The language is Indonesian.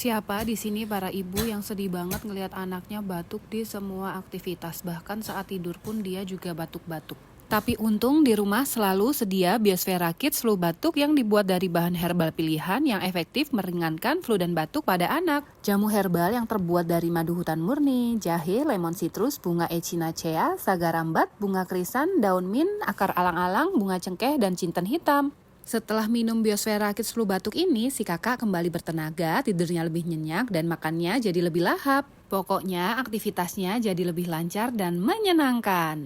Siapa di sini para ibu yang sedih banget ngelihat anaknya batuk di semua aktivitas, bahkan saat tidur pun dia juga batuk-batuk. Tapi untung di rumah selalu sedia Biosfera Kids Flu Batuk yang dibuat dari bahan herbal pilihan yang efektif meringankan flu dan batuk pada anak. Jamu herbal yang terbuat dari madu hutan murni, jahe, lemon citrus, bunga echinacea, saga rambat, bunga krisan, daun mint, akar alang-alang, bunga cengkeh, dan jinten hitam. Setelah minum Biosfera Kids Flu Batuk ini, si kakak kembali bertenaga, tidurnya lebih nyenyak, dan makannya jadi lebih lahap. Pokoknya aktivitasnya jadi lebih lancar dan menyenangkan.